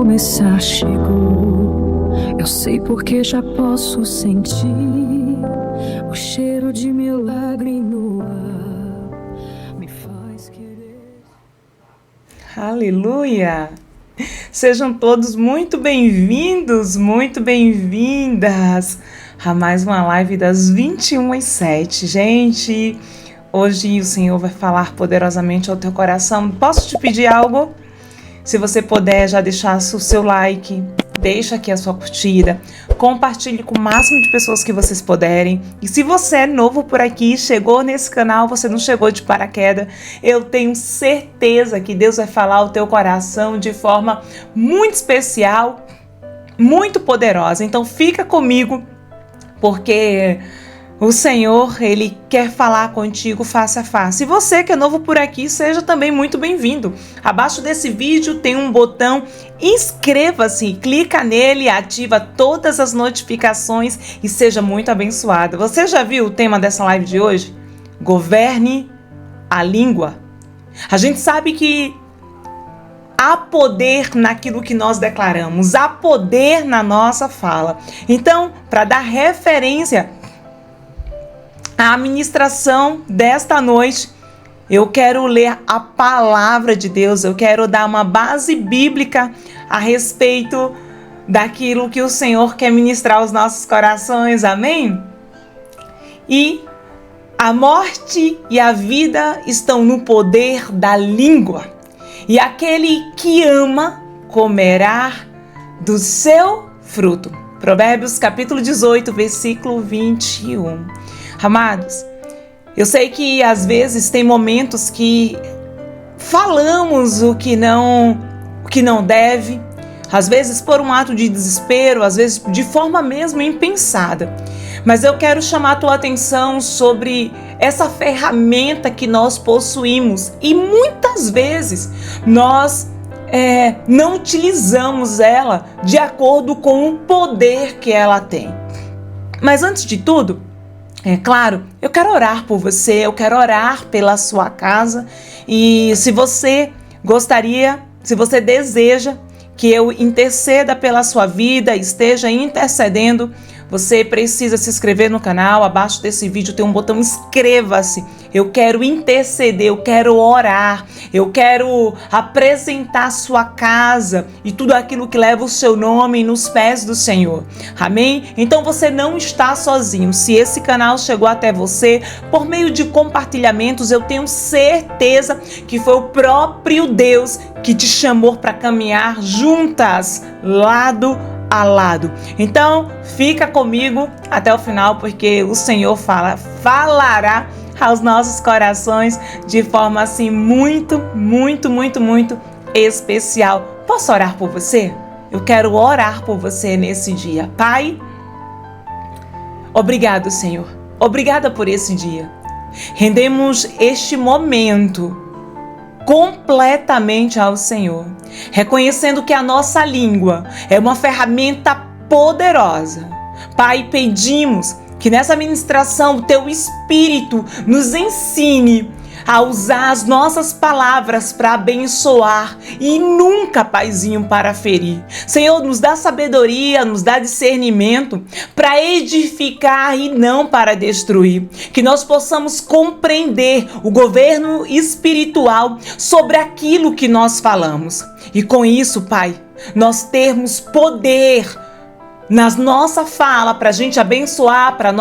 recomeçar chegou. Eu sei porque já posso sentir o cheiro de milagre no ar. Me faz querer. Aleluia! Sejam todos muito bem-vindos, muito bem-vindas a mais uma live das 21h07. Gente, hoje o Senhor vai falar poderosamente ao teu coração. Posso te pedir algo? Se você puder já deixar o seu like, deixa aqui a sua curtida, compartilhe com o máximo de pessoas que vocês puderem. E se você é novo por aqui, chegou nesse canal, você não chegou de paraquedas, eu tenho certeza que Deus vai falar ao teu coração de forma muito especial, muito poderosa. Então fica comigo, porque o Senhor, Ele quer falar contigo face a face. E você que é novo por aqui, seja também muito bem-vindo. Abaixo desse vídeo tem um botão inscreva-se, clica nele, ativa todas as notificações e seja muito abençoado. Você já viu o tema dessa live de hoje? Governe a língua. A gente sabe que há poder naquilo que nós declaramos, há poder na nossa fala. Então, para dar referência a ministração desta noite, eu quero ler a palavra de Deus, eu quero dar uma base bíblica a respeito daquilo que o Senhor quer ministrar aos nossos corações, amém? E a morte e a vida estão no poder da língua, e aquele que ama comerá do seu fruto. Provérbios capítulo 18, versículo 21. Amados, eu sei que às vezes tem momentos que falamos o que não deve, às vezes por um ato de desespero, às vezes de forma mesmo impensada. Mas eu quero chamar a tua atenção sobre essa ferramenta que nós possuímos e muitas vezes nós não utilizamos ela de acordo com o poder que ela tem. Mas antes de tudo, claro, eu quero orar por você, eu quero orar pela sua casa e se você deseja que eu interceda pela sua vida, esteja intercedendo, você precisa se inscrever no canal. Abaixo desse vídeo tem um botão inscreva-se. Eu quero interceder, eu quero orar, eu quero apresentar a sua casa e tudo aquilo que leva o seu nome nos pés do Senhor. Amém? Então você não está sozinho. Se esse canal chegou até você por meio de compartilhamentos, eu tenho certeza que foi o próprio Deus que te chamou para caminhar juntas, lado a lado. Então, fica comigo até o final, porque o Senhor falará aos nossos corações de forma assim muito especial. Posso orar por você? Eu quero orar por você nesse dia. Pai, obrigado, Senhor. Obrigada por esse dia. Rendemos este momento completamente ao Senhor, reconhecendo que a nossa língua é uma ferramenta poderosa. Pai, pedimos que nessa ministração o Teu Espírito nos ensine a usar as nossas palavras para abençoar e nunca, Paizinho, para ferir. Senhor, nos dá sabedoria, nos dá discernimento para edificar e não para destruir. Que nós possamos compreender o governo espiritual sobre aquilo que nós falamos. E com isso, Pai, nós termos poder na nossa fala, para a gente abençoar, para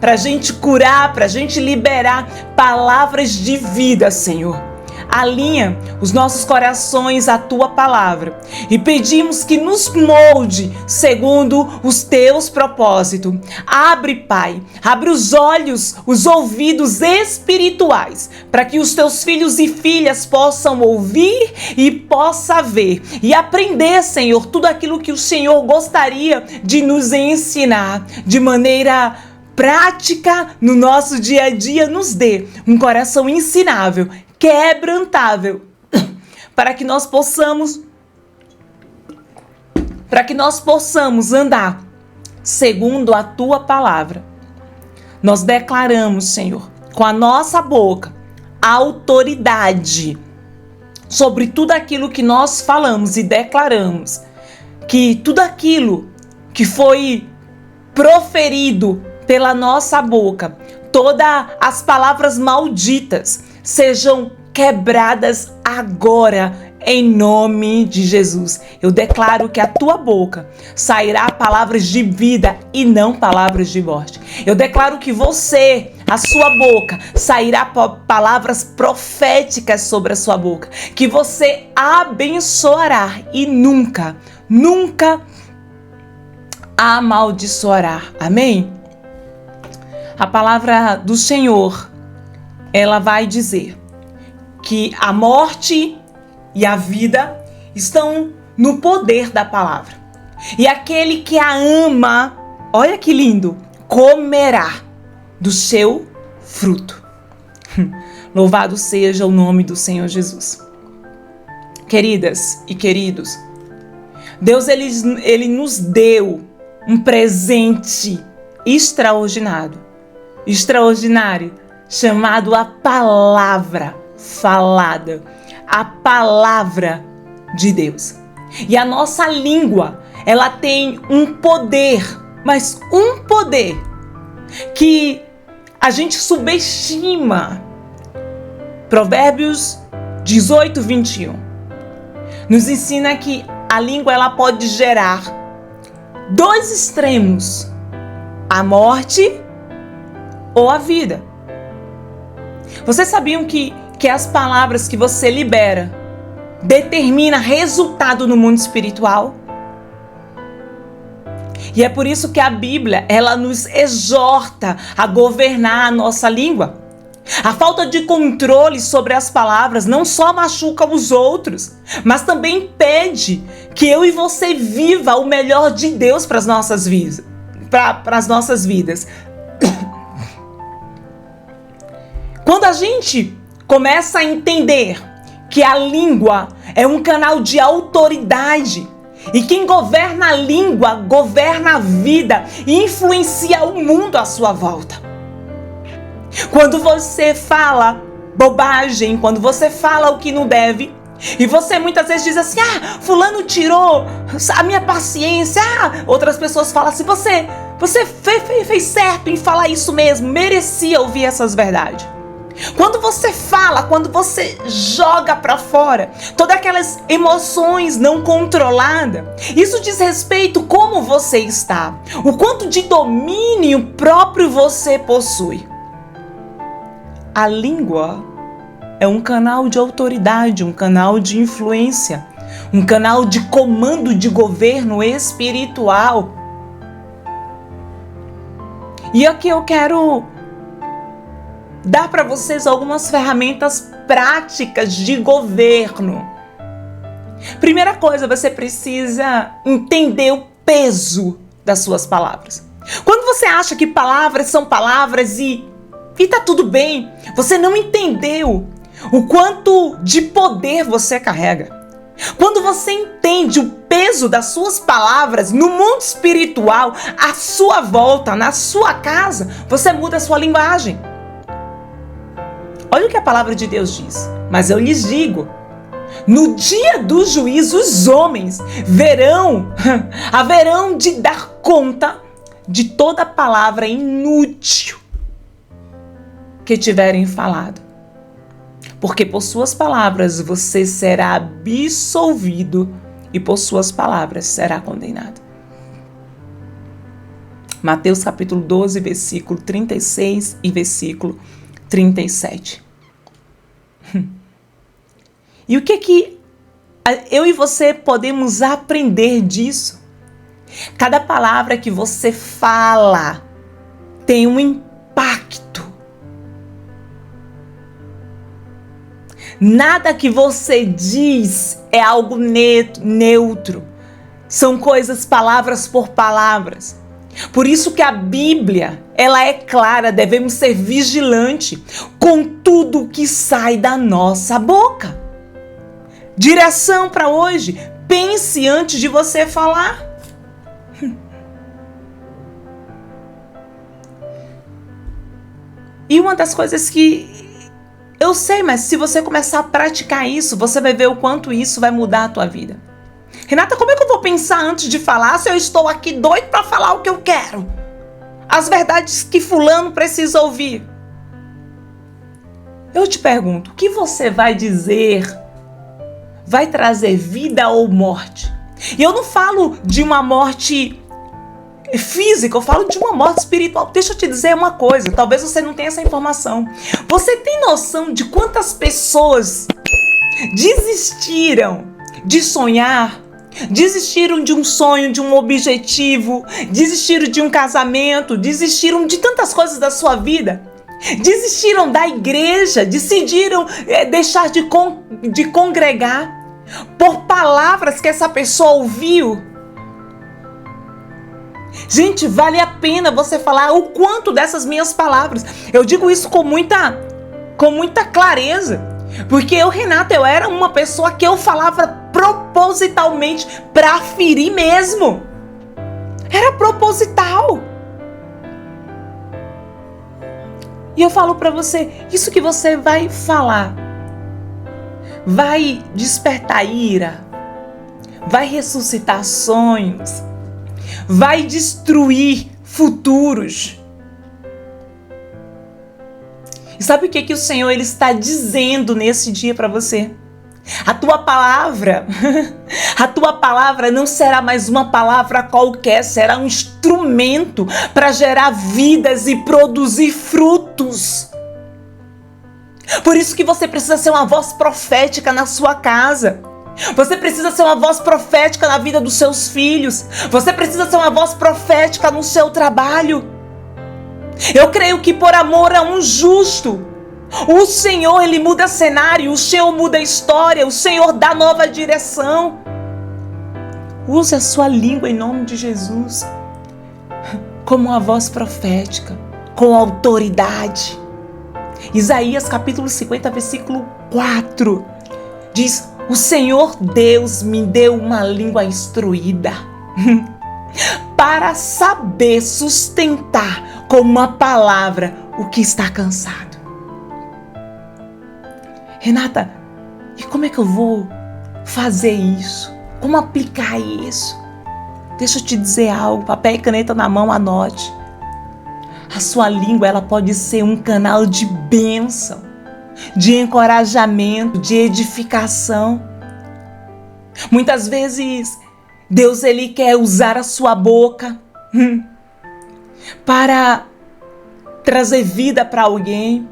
a gente curar, para a gente liberar palavras de vida, Senhor. Alinha os nossos corações à Tua palavra e pedimos que nos molde segundo os Teus propósitos. Abre, Pai, abre os olhos, os ouvidos espirituais, para que os Teus filhos e filhas possam ouvir e possam ver e aprender, Senhor, tudo aquilo que o Senhor gostaria de nos ensinar de maneira prática no nosso dia a dia. Nos dê um coração ensinável, quebrantável, para que nós possamos andar segundo a Tua palavra. Nós declaramos, Senhor, com a nossa boca, a autoridade sobre tudo aquilo que nós falamos e declaramos, que tudo aquilo que foi proferido pela nossa boca, todas as palavras malditas, sejam quebradas agora, em nome de Jesus. Eu declaro que a tua boca sairá palavras de vida e não palavras de morte. Eu declaro que você, a sua boca, sairá palavras proféticas sobre a sua boca, que você abençoará e nunca, nunca amaldiçoará. Amém? A palavra do Senhor, ela vai dizer que a morte e a vida estão no poder da palavra. E aquele que a ama, olha que lindo, comerá do seu fruto. Louvado seja o nome do Senhor Jesus. Queridas e queridos, Deus ele nos deu um presente extraordinário, chamado a palavra falada, a palavra de Deus. E a nossa língua, ela tem um poder, mas um poder que a gente subestima. Provérbios 18, 21 nos ensina que a língua ela pode gerar dois extremos: a morte ou a vida. Vocês sabiam que as palavras que você libera determinam resultado no mundo espiritual? E é por isso que a Bíblia, ela nos exorta a governar a nossa língua. A falta de controle sobre as palavras não só machuca os outros, mas também impede que eu e você viva o melhor de Deus para as nossas vidas. Quando a gente começa a entender que a língua é um canal de autoridade e quem governa a língua governa a vida e influencia o mundo à sua volta. Quando você fala bobagem, quando você fala o que não deve, e você muitas vezes diz assim: fulano tirou a minha paciência. Outras pessoas falam assim: você fez certo em falar isso mesmo, merecia ouvir essas verdades. Quando você fala, quando você joga para fora todas aquelas emoções não controladas, isso diz respeito como você está, o quanto de domínio próprio você possui. A língua é um canal de autoridade, um canal de influência, um canal de comando de governo espiritual. E aqui eu quero dar para vocês algumas ferramentas práticas de governo. Primeira coisa, você precisa entender o peso das suas palavras. Quando você acha que palavras são palavras e tá tudo bem, você não entendeu o quanto de poder você carrega. Quando você entende o peso das suas palavras no mundo espiritual, à sua volta, na sua casa, você muda a sua linguagem. Olha o que a palavra de Deus diz. Mas eu lhes digo, no dia do juízo, os homens haverão de dar conta de toda palavra inútil que tiverem falado. Porque por suas palavras você será absolvido e por suas palavras será condenado. Mateus capítulo 12, versículo 36 e versículo 37. E o que eu e você podemos aprender disso? Cada palavra que você fala tem um impacto. Nada que você diz é algo neutro. São coisas palavras por palavras. Por isso que a Bíblia, ela é clara, devemos ser vigilantes com tudo que sai da nossa boca. Direção para hoje, pense antes de você falar. E uma das coisas que Eu sei, mas se você começar a praticar isso, você vai ver o quanto isso vai mudar a tua vida. Renata, como é que eu vou pensar antes de falar se eu estou aqui doido para falar o que eu quero? As verdades que fulano precisa ouvir. Eu te pergunto, o que você vai dizer vai trazer vida ou morte? E eu não falo de uma morte física, eu falo de uma morte espiritual. Deixa eu te dizer uma coisa, talvez você não tenha essa informação. Você tem noção de quantas pessoas desistiram de sonhar? Desistiram de um sonho, de um objetivo, desistiram de um casamento, desistiram de tantas coisas da sua vida, desistiram da igreja, decidiram deixar de congregar por palavras que essa pessoa ouviu. Gente, vale a pena você falar o quanto dessas minhas palavras. Eu digo isso com muita clareza. Porque eu, Renata, eu era uma pessoa que eu falava propositalmente pra ferir mesmo. Era proposital. E eu falo pra você, isso que você vai falar vai despertar ira, vai ressuscitar sonhos, vai destruir futuros. E sabe o que o Senhor ele está dizendo nesse dia para você? A tua palavra não será mais uma palavra qualquer, será um instrumento para gerar vidas e produzir frutos. Por isso que você precisa ser uma voz profética na sua casa. Você precisa ser uma voz profética na vida dos seus filhos. Você precisa ser uma voz profética no seu trabalho. Eu creio que por amor a um justo, o Senhor, ele muda cenário, o Senhor muda a história, o Senhor dá nova direção. Use a sua língua em nome de Jesus como uma voz profética, com autoridade. Isaías capítulo 50, versículo 4 diz: o Senhor Deus me deu uma língua instruída para saber sustentar com uma palavra o que está cansado. Renata, e como é que eu vou fazer isso? Como aplicar isso? Deixa eu te dizer algo, papel e caneta na mão, anote. A sua língua, ela pode ser um canal de bênção, de encorajamento, de edificação. Muitas vezes, Deus, ele quer usar a sua boca para trazer vida para alguém,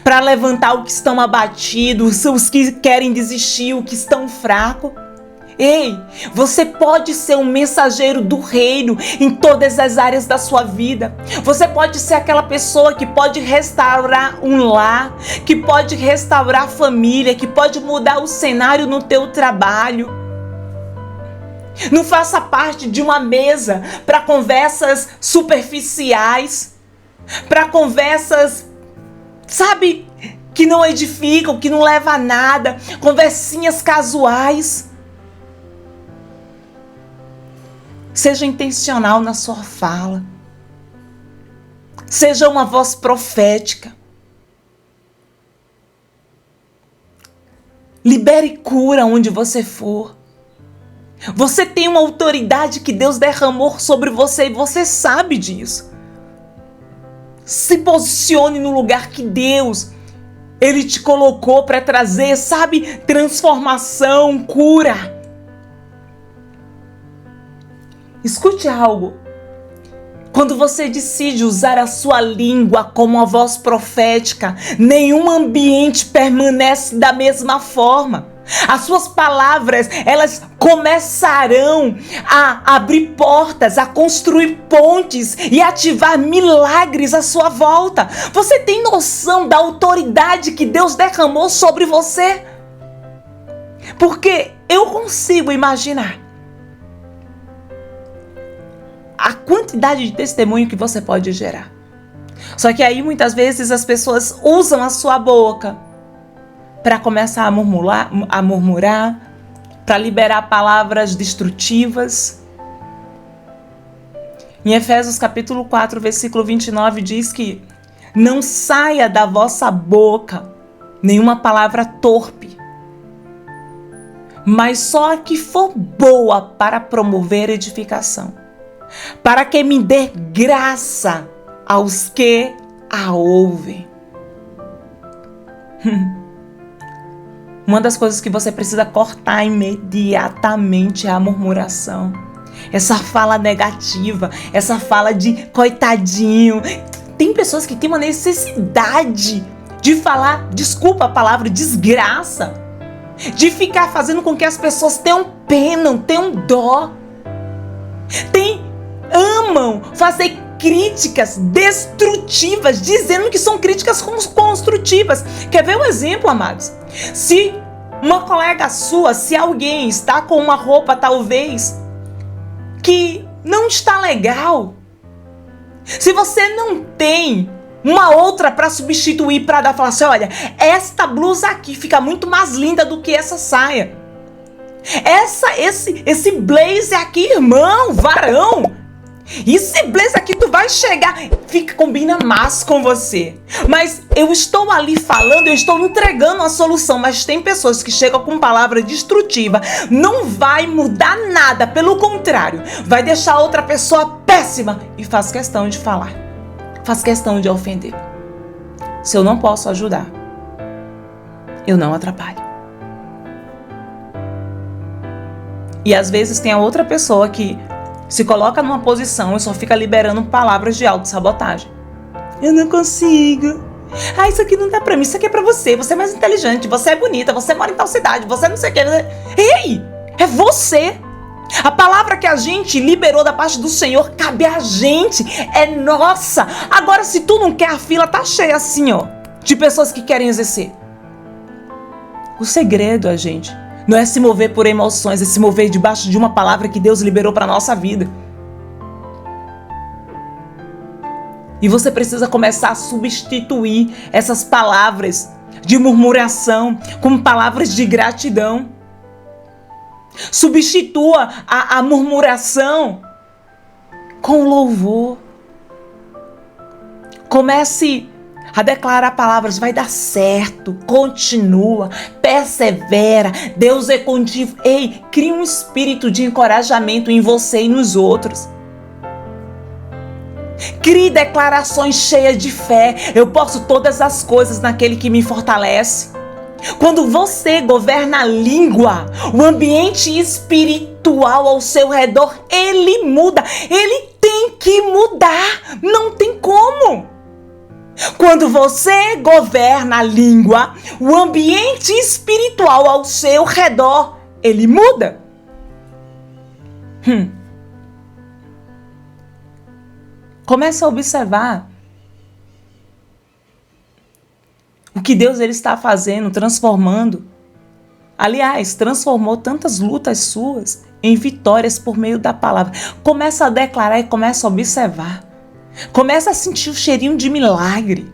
para levantar os que estão abatidos, os que querem desistir, os que estão fracos. Ei, você pode ser um mensageiro do reino em todas as áreas da sua vida. Você pode ser aquela pessoa que pode restaurar um lar, que pode restaurar a família, que pode mudar o cenário no teu trabalho. Não faça parte de uma mesa para conversas superficiais, para conversas, sabe, que não edificam, que não levam a nada, conversinhas casuais. Seja intencional na sua fala. Seja uma voz profética. Libere cura onde você for. Você tem uma autoridade que Deus derramou sobre você e você sabe disso. Se posicione no lugar que Deus, ele te colocou para trazer, sabe, transformação, cura. Escute algo. Quando você decide usar a sua língua como uma voz profética, nenhum ambiente permanece da mesma forma. As suas palavras, elas começarão a abrir portas, a construir pontes e ativar milagres à sua volta. Você tem noção da autoridade que Deus derramou sobre você? Porque eu consigo imaginar a quantidade de testemunho que você pode gerar. Só que aí muitas vezes as pessoas usam a sua boca para começar a murmurar, para liberar palavras destrutivas. Em Efésios capítulo 4, versículo 29 diz que não saia da vossa boca nenhuma palavra torpe, mas só a que for boa para promover edificação, para que me dê graça aos que a ouvem. Uma das coisas que você precisa cortar imediatamente é a murmuração. Essa fala negativa, essa fala de coitadinho. Tem pessoas que têm uma necessidade de falar, desculpa a palavra, desgraça, de ficar fazendo com que as pessoas tenham pena, tenham dó. Amam fazer críticas destrutivas, dizendo que são críticas construtivas. Quer ver um exemplo, amados? Se uma colega sua, se alguém está com uma roupa talvez que não está legal, se você não tem uma outra para substituir, para dar, falar assim, olha, esta blusa aqui fica muito mais linda do que essa saia. Esse blazer aqui, irmão, varão, esse blazer aqui tu vai chegar, combina mais com você. Mas eu estou ali falando, eu estou entregando a solução, mas tem pessoas que chegam com palavra destrutiva, não vai mudar nada, pelo contrário, vai deixar outra pessoa péssima e faz questão de falar, faz questão de ofender. Se eu não posso ajudar, eu não atrapalho. E às vezes tem a outra pessoa que se coloca numa posição e só fica liberando palavras de autossabotagem. Eu não consigo. Isso aqui não dá pra mim, isso aqui é pra você. Você é mais inteligente, você é bonita, você mora em tal cidade, você não sei o que. Ei, é você. A palavra que a gente liberou da parte do Senhor cabe a gente, é nossa. Agora, se tu não quer, a fila tá cheia assim, ó, de pessoas que querem exercer. O segredo, gente, não é se mover por emoções, é se mover debaixo de uma palavra que Deus liberou para a nossa vida. E você precisa começar a substituir essas palavras de murmuração com palavras de gratidão. Substitua a murmuração com louvor. Comece a declarar palavras, vai dar certo, continua, persevera, Deus é contigo. Ei, cria um espírito de encorajamento em você e nos outros. Crie declarações cheias de fé. Eu posso todas as coisas naquele que me fortalece. Quando você governa a língua, o ambiente espiritual ao seu redor, ele muda. Ele tem que mudar, não tem como. Quando você governa a língua, o ambiente espiritual ao seu redor, ele muda. Comece a observar o que Deus ele está fazendo, transformando. Aliás, transformou tantas lutas suas em vitórias por meio da palavra. Comece a declarar e comece a observar. Comece a sentir o cheirinho de milagre.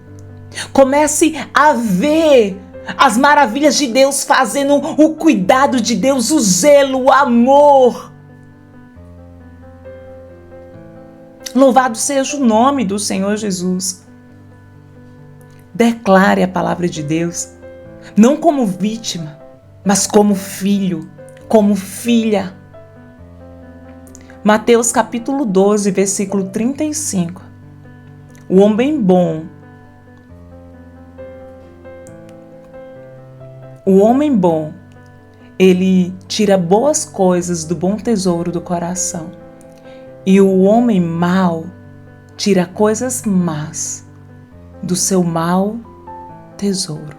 Comece a ver as maravilhas de Deus fazendo, o cuidado de Deus, o zelo, o amor. Louvado seja o nome do Senhor Jesus. Declare a palavra de Deus, não como vítima, mas como filho, como filha. Mateus capítulo 12, versículo 35. O homem bom ele tira boas coisas do bom tesouro do coração. E o homem mau tira coisas más do seu mau tesouro.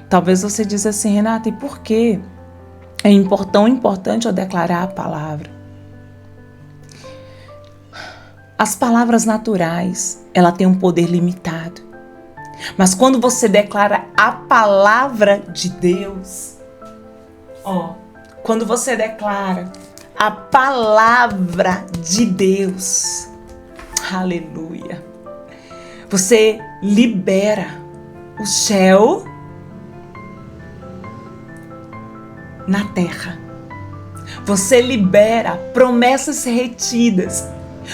Talvez você diz assim, Renata, e por que é tão importante eu declarar a palavra? As palavras naturais, ela tem um poder limitado. Mas quando você declara a palavra de Deus, quando você declara a palavra de Deus, aleluia, você libera o céu na terra. Você libera promessas retidas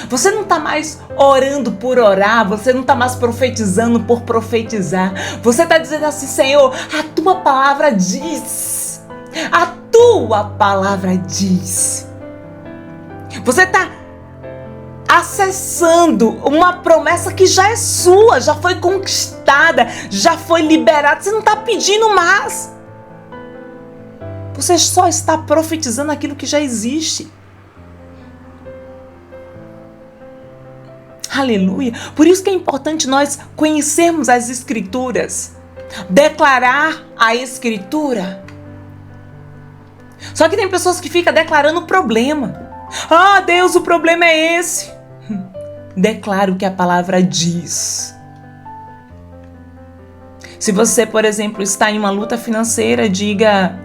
Você não está mais orando por orar, você não está mais profetizando por profetizar. Você está dizendo assim: Senhor, a tua palavra diz. A tua palavra diz. Você está acessando uma promessa que já é sua, já foi conquistada, já foi liberada. Você não está pedindo mais. Você só está profetizando aquilo que já existe. Aleluia. Por isso que é importante nós conhecermos as Escrituras, declarar a Escritura. Só que tem pessoas que ficam declarando o problema. Ah, Deus, o problema é esse. Declara o que a palavra diz. Se você, por exemplo, está em uma luta financeira, diga: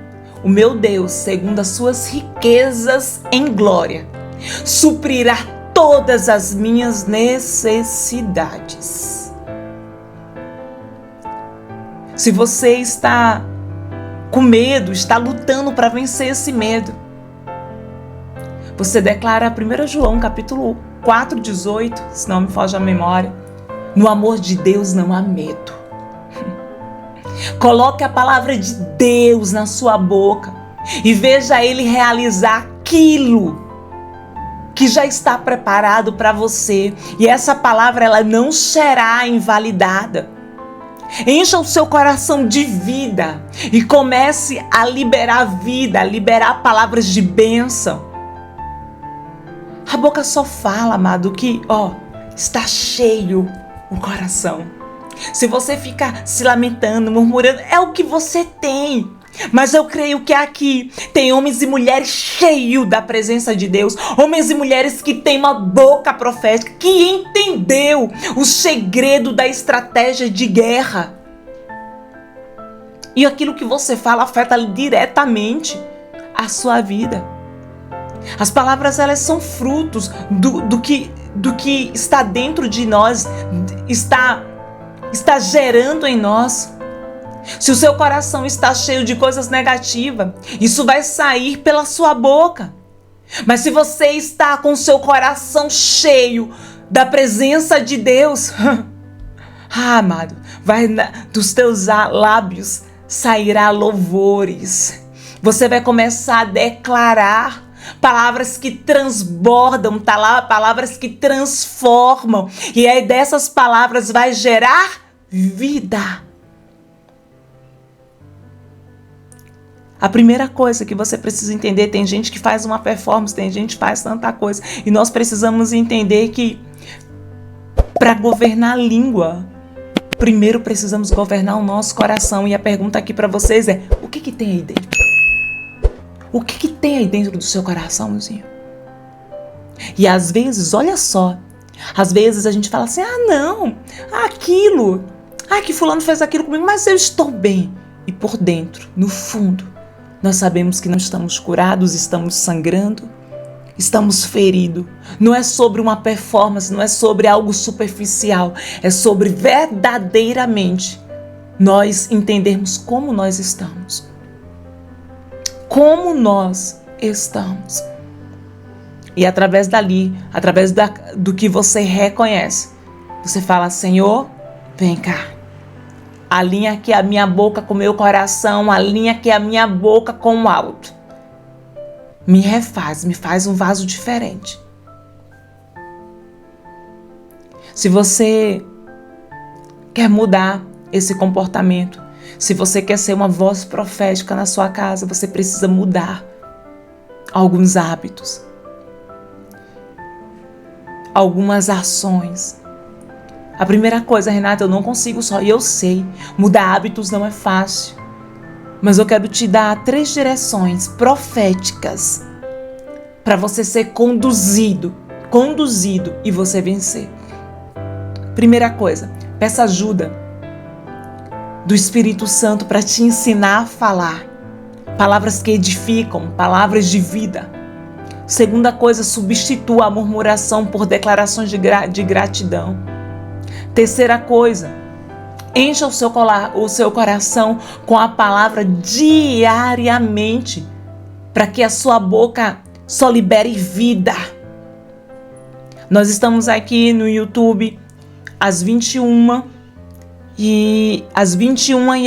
o meu Deus, segundo as suas riquezas em glória, suprirá todas as minhas necessidades. Se você está com medo, está lutando para vencer esse medo, você declara 1 João capítulo 4:18, se não me foge a memória: no amor de Deus não há medo. Coloque a palavra de Deus na sua boca e veja Ele realizar aquilo que já está preparado para você. E essa palavra, ela não será invalidada. Encha o seu coração de vida e comece a liberar vida, a liberar palavras de bênção. A boca só fala, amado, que está cheio o coração. Se você ficar se lamentando, murmurando, é o que você tem. Mas eu creio que aqui tem homens e mulheres cheios da presença de Deus. Homens e mulheres que têm uma boca profética, que entendeu o segredo da estratégia de guerra. E aquilo que você fala afeta diretamente a sua vida. As palavras, elas são frutos do que está dentro de nós, está gerando em nós. Se o seu coração está cheio de coisas negativas, isso vai sair pela sua boca. Mas se você está com o seu coração cheio da presença de Deus, amado, dos teus lábios sairá louvores. Você vai começar a declarar palavras que transbordam, palavras que transformam. E aí dessas palavras vai gerar vida. A primeira coisa que você precisa entender: tem gente que faz uma performance, tem gente que faz tanta coisa. E nós precisamos entender que para governar a língua, primeiro precisamos governar o nosso coração. E a pergunta aqui para vocês é: o que tem aí dentro? O que tem aí dentro do seu coraçãozinho? E às vezes, olha só, às vezes a gente fala assim: que fulano fez aquilo comigo, mas eu estou bem. E por dentro, no fundo, nós sabemos que não estamos curados, estamos sangrando, estamos feridos. Não é sobre uma performance, não é sobre algo superficial, é sobre verdadeiramente nós entendermos como nós estamos. Como nós estamos. E através dali, através do que você reconhece, você fala: Senhor, vem cá. Alinha aqui a minha boca com o meu coração, alinha aqui a minha boca com o alto. Me refaz, me faz um vaso diferente. Se você quer mudar esse comportamento, se você quer ser uma voz profética na sua casa, você precisa mudar alguns hábitos, algumas ações. A primeira coisa: Renata, eu não consigo só, e eu sei, mudar hábitos não é fácil. Mas eu quero te dar 3 direções proféticas para você ser conduzido e você vencer. Primeira coisa: peça ajuda do Espírito Santo para te ensinar a falar palavras que edificam, palavras de vida. Segunda coisa: substitua a murmuração por declarações de gratidão. Terceira coisa: encha o seu coração com a palavra diariamente, para que a sua boca só libere vida. Nós estamos aqui no YouTube às 21 e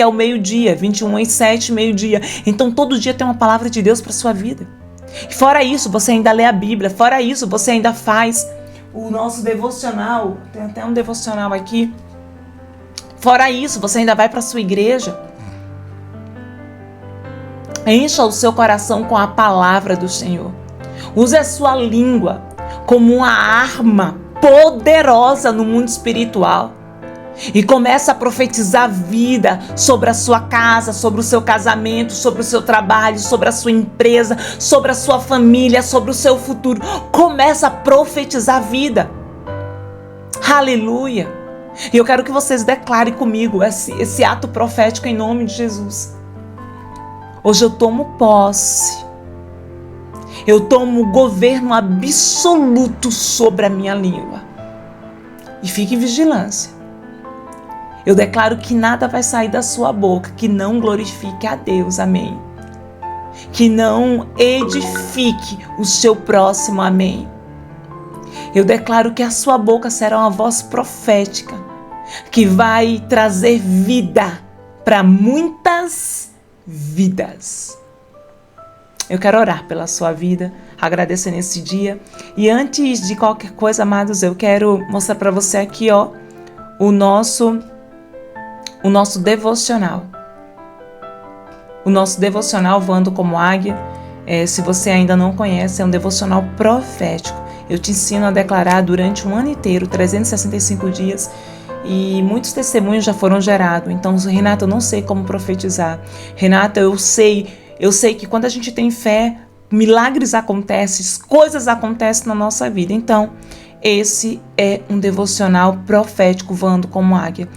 ao meio-dia, 21h07, meio-dia. Então todo dia tem uma palavra de Deus para sua vida. E fora isso, você ainda lê a Bíblia. Fora isso, você ainda faz o nosso devocional. Tem até um devocional aqui. Fora isso, você ainda vai para sua igreja. Encha o seu coração com a palavra do Senhor. Use a sua língua como uma arma poderosa no mundo espiritual. E começa a profetizar vida sobre a sua casa, sobre o seu casamento, sobre o seu trabalho, sobre a sua empresa, sobre a sua família, sobre o seu futuro. Começa a profetizar vida. Aleluia. E eu quero que vocês declarem comigo esse ato profético em nome de Jesus. Hoje eu tomo posse. Eu tomo governo absoluto sobre a minha língua. E fique em vigilância. Eu declaro que nada vai sair da sua boca que não glorifique a Deus, amém. Que não edifique o seu próximo, amém. Eu declaro que a sua boca será uma voz profética, que vai trazer vida para muitas vidas. Eu quero orar pela sua vida, agradecer nesse dia. E antes de qualquer coisa, amados, eu quero mostrar para você aqui, ó, o nosso devocional. O nosso devocional Voando como Águia, se você ainda não conhece, é um devocional profético. Eu te ensino a declarar durante um ano inteiro, 365 dias, e muitos testemunhos já foram gerados. Então, Renata, eu não sei como profetizar. Renata, eu sei que quando a gente tem fé, milagres acontecem, coisas acontecem na nossa vida. Então, esse é um devocional profético Voando como Águia.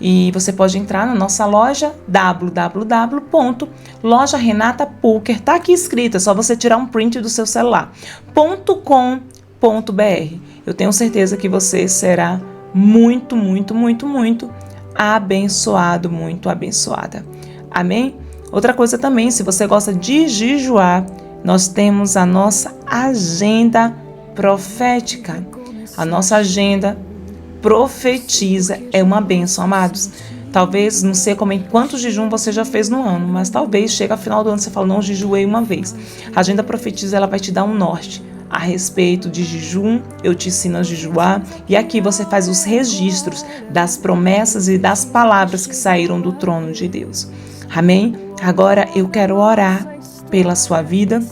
E você pode entrar na nossa loja, www.lojarenatapulker, tá aqui escrito, é só você tirar um print do seu celular, .com.br. Eu tenho certeza que você será muito, muito, muito, muito abençoado, muito abençoada. Amém? Outra coisa também, se você gosta de jejuar, nós temos a nossa agenda profética. A nossa agenda profetiza é uma bênção, amados. Talvez, não sei quantos jejum você já fez no ano, mas talvez chega ao final do ano e você fala, não, jejuei uma vez. A agenda profetiza, ela vai te dar um norte a respeito de jejum. Eu te ensino a jejuar e aqui você faz os registros das promessas e das palavras que saíram do trono de Deus. Amém? Agora eu quero orar pela sua vida,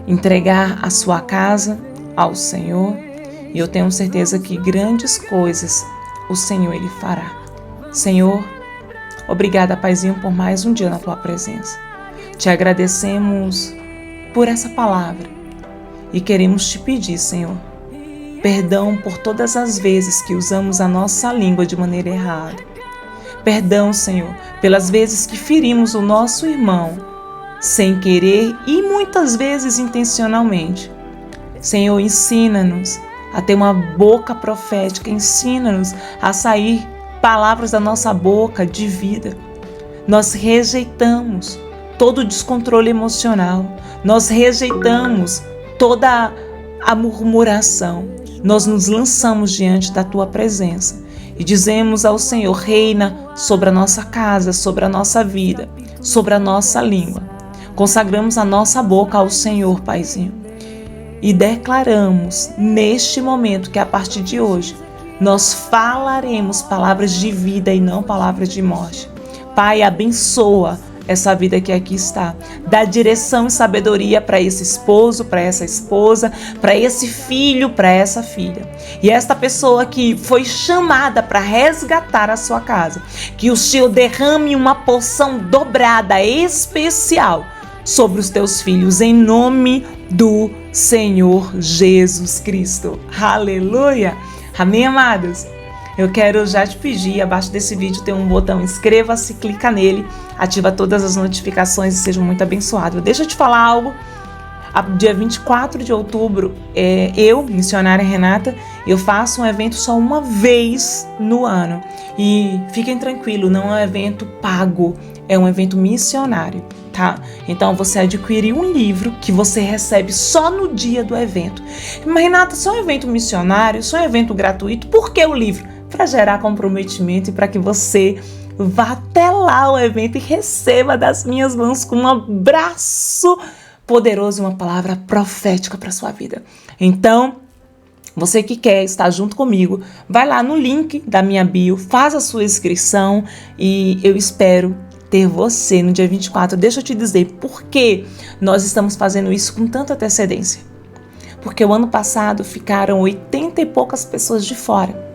entregar a sua casa ao Senhor. E eu tenho certeza que grandes coisas o Senhor, Ele fará. Senhor, obrigada, Paizinho, por mais um dia na Tua presença. Te agradecemos por essa palavra e queremos te pedir, Senhor, perdão por todas as vezes que usamos a nossa língua de maneira errada. Perdão, Senhor, pelas vezes que ferimos o nosso irmão sem querer e muitas vezes intencionalmente. Senhor, ensina-nos a ter uma boca profética, ensina-nos a sair palavras da nossa boca de vida. Nós rejeitamos todo o descontrole emocional, nós rejeitamos toda a murmuração, nós nos lançamos diante da Tua presença e dizemos ao Senhor, reina sobre a nossa casa, sobre a nossa vida, sobre a nossa língua. Consagramos a nossa boca ao Senhor, Paizinho. E declaramos neste momento que a partir de hoje nós falaremos palavras de vida e não palavras de morte. Pai, abençoa essa vida que aqui está. Dá direção e sabedoria para esse esposo, para essa esposa, para esse filho, para essa filha. E esta pessoa que foi chamada para resgatar a sua casa, que o Senhor derrame uma porção dobrada, especial, sobre os teus filhos, em nome do Senhor Jesus Cristo. Aleluia! Amém, amados? Eu quero já te pedir, abaixo desse vídeo tem um botão inscreva-se, clica nele, ativa todas as notificações e seja muito abençoado. Deixa eu te falar algo. Dia 24 de outubro, eu, missionária Renata, eu faço um evento só uma vez no ano. E fiquem tranquilos, não é um evento pago, é um evento missionário. tá? Então você adquire um livro que você recebe só no dia do evento. Mas Renata, só um evento missionário, só um evento gratuito, por que o livro? Para gerar comprometimento e para que você vá até lá o evento e receba das minhas mãos com um abraço poderoso e uma palavra profética para sua vida. Então, você que quer estar junto comigo, vai lá no link da minha bio, faz a sua inscrição e eu espero ter você no dia 24. Deixa eu te dizer por que nós estamos fazendo isso com tanta antecedência. Porque o ano passado ficaram 80 e poucas pessoas de fora.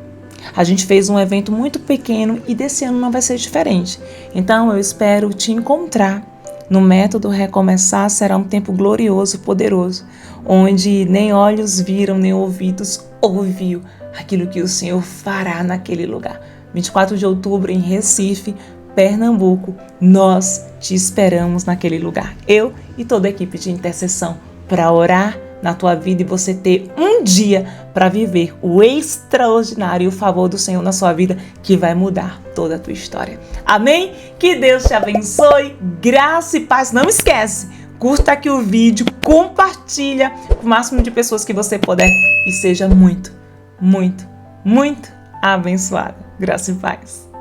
A gente fez um evento muito pequeno e desse ano não vai ser diferente. Então eu espero te encontrar no Método Recomeçar. Será um tempo glorioso, poderoso, onde nem olhos viram, nem ouvidos ouviu aquilo que o Senhor fará naquele lugar. 24 de outubro em Recife, Pernambuco, nós te esperamos naquele lugar. Eu e toda a equipe de intercessão para orar na tua vida e você ter um dia para viver o extraordinário e o favor do Senhor na sua vida, que vai mudar toda a tua história. Amém? Que Deus te abençoe, graça e paz. Não esquece, curta aqui o vídeo, compartilha com o máximo de pessoas que você puder e seja muito, muito, muito abençoado. Graça e paz.